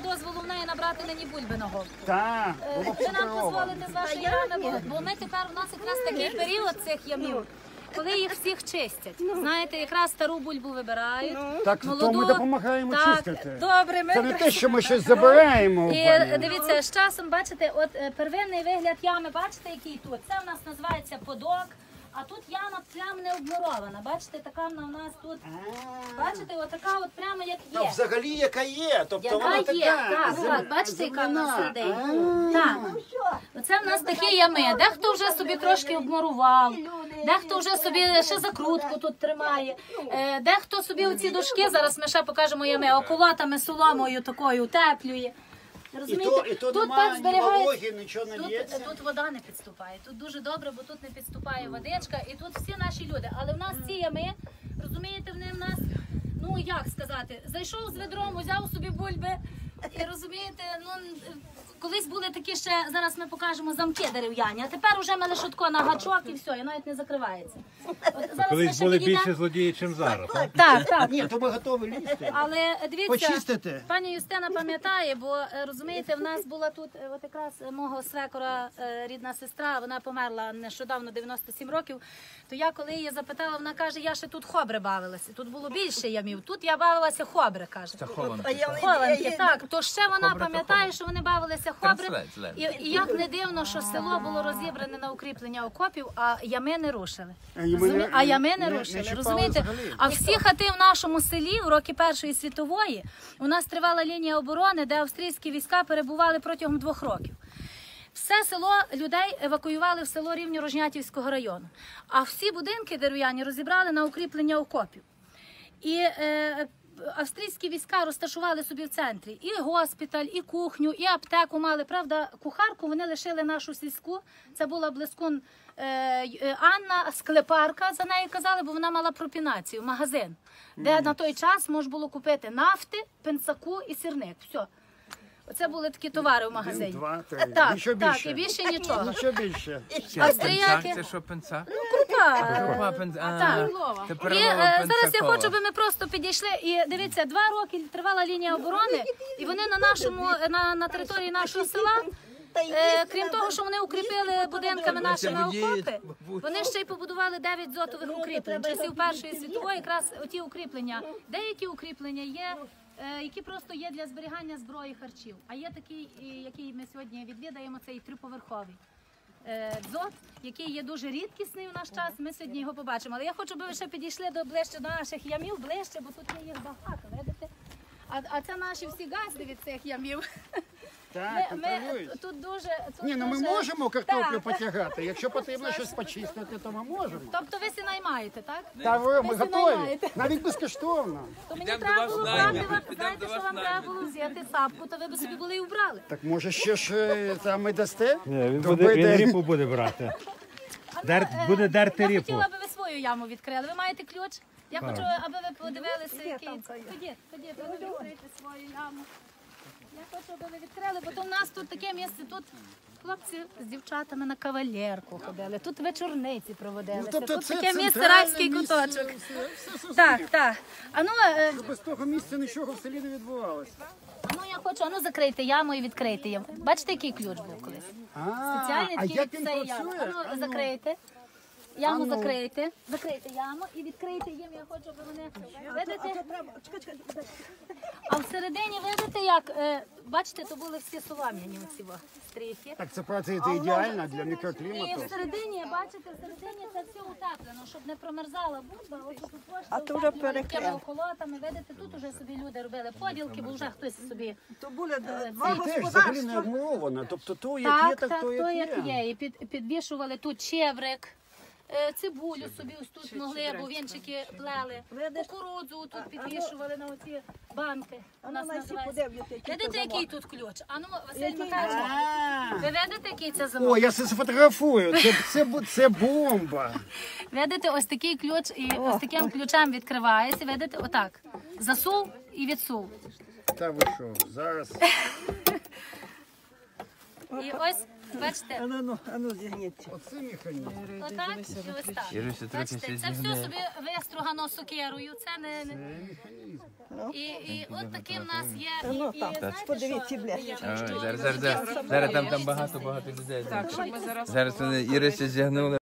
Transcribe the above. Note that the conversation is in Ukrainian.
дозволу в неї набрати нині бульби на голову. Так, Ви нам дозволите з вашої ями, бо ми тепер, у нас якраз такий період цих ямів, коли їх всіх чистять. Знаєте, якраз стару бульбу вибирають, так, молоду. то ми допомагаємо Так, чистити. добре, ми Це не те, що ми щось забираємо. І дивіться, з часом, бачите, от первинний вигляд ями, бачите, який тут? Це у нас називається подок, а тут яма прямо не обмурована. Бачите, така вона у нас тут, бачите, отака от прямо як Та є. взагалі яка є, тобто вона Яка є, така. так, бачите, яка в нас середині. Так, оце в нас такі ями. Дехто вже собі трошки обмурував, дехто вже собі ще закрутку тут тримає, дехто собі оці дошки, зараз ми ще покажемо ями, околотами соломою такою утеплює. І то тут немає так ні зберігається. вологи, нічого не лється. Тут вода не підступає. Тут дуже добре, бо тут не підступає водичка. І тут всі наші люди. Але в нас ці ями, розумієте, вони в нас, ну як сказати, зайшов з ведром, взяв собі бульби. І розумієте, ну колись були такі ще, зараз ми покажемо замки дерев'яні, а тепер уже мене шутко на гачок і все, і навіть не закривається. Колись були більше злодії, ніж зараз. Так, так. Ні, то ми готові лізти. Але дивіться, Почистити. пані Юстина пам'ятає, бо розумієте, в нас була тут от якраз мого свекора рідна сестра, вона померла нещодавно, 97 років. То я коли її запитала, вона каже, я ще тут хобри бавилася. Тут було більше ямів. Тут я бавилася хобри, каже. Це хованки. Хованки, так. То ще вона пам'ятає, що вони бавилися хобри. І як не дивно, що село було розібране на укріплення окопів, а ями не рушили. А ями не рушили, розумієте? А всі хати в нашому селі в роки Першої світової у нас тривала лінія оборони, де австрійські війська перебували протягом 2 років. Все село, людей евакуювали в село Рівньо-Рожнятівського району. А всі будинки дерев'яні розібрали на укріплення окопів. І австрійські війська розташували собі в центрі і госпіталь, і кухню, і аптеку мали. Правда, кухарку вони лишили нашу сільську. Це була блискун Анна, склепарка, за нею казали, бо вона мала пропінацію, магазин, де на той час можна було купити нафти, пенсаку і сирник. Все. Оце були такі товари в магазині. 1, 2, 3. Так, Нічого так, більше. і більше нічого. Нічого більше. Австріяки. Це що, пенса? Крупа. Так. І зараз я хочу, аби ми просто підійшли. І дивіться, 2 роки тривала лінія оборони, і вони на території нашого села, крім того, що вони укріпили будинками нашими окопи, вони ще й побудували 9 дзотових укріплень. Часів Першої світової якраз оті укріплення, деякі укріплення є, які просто є для зберігання зброї, харчів. А є такий, який ми сьогодні відвідаємо, цей 3-поверховий дзот, який є дуже рідкісний у наш час, ми сьогодні його побачимо. Але я хочу, аби ви ще підійшли ближче до наших ямів, ближче, бо тут є їх багато, видите? А це наші всі газди від цих ямів. Так, контролюють. Тут дуже... Ні, ну ми можемо картоплю потягати. Якщо потрібно щось почистити, то ми можемо. Тобто ви всі наймаєте, так? Та ми всі готові. наймаєте. Навіть безкоштовно. То мені треба було брати, знаєте, що вам треба було взяти сапку, то ви б собі були і вбрали. Так може ще ж там і дасте? Ні, він ріпу буде брати. Буде дерти Я ріпу. хотіла, аби ви свою яму відкрили. Ви маєте ключ? Я хочу, аби ви подивилися, який... Ходіть, ви відкрийте свою яму. Я хочу, аби ви відкрили, бо то в нас тут таке місце, тут хлопці з дівчатами на кавалерку ходили, тут вечорниці проводилися, тобто тут це таке місце, центральне райський місце, куточок. все Так, так. А ну, Без того місця нічого в селі не відбувалося. я хочу, закрийте яму і відкрийте яму. Бачите, який ключ був колись? Спеціальний А такий як від він цієї ями. працює? Закрийте. Яму закрийте. Закрийте яму і відкрийте їм. Я хочу, аби вони... Видите? А всередині, видите, як... Бачите, то були всі солом'яні оці стріхи. Так це працює ідеально для І мікроклімату. всередині, бачите, всередині це все утеплено, щоб не промерзала бульба. Ось тут А то вже перекрили. околотами. Видите, тут вже собі люди робили поділки, бо вже хтось собі... То були 2 Теж взагалі не господарства. обмуровано. Тобто то як є, Так, так то то як як є. є. І підвішували тут чеврик, цибулю собі ось тут могли, бо вінчики плели, кукурудзу тут підвішували на оці банки. У нас називається. Видите, який тут ключ? А ну, Василь Михайлович, ви видите, який це замок? О, я це сфотографую. Це бомба. Видите, ось такий ключ, і ось таким ключем відкривається, видите, отак. Засув і відсув. Та ви що, зараз. І ось, бачите, Ану, зігніться. Оце механізм. отак і ось так. Бачите, це все собі вистругано сокирою, це не... Це механізм. І от таке в нас є. Ну І там, знаєте, подивіться, що? бля. Зараз там багато людей. Зараз вони Ірися зігнули.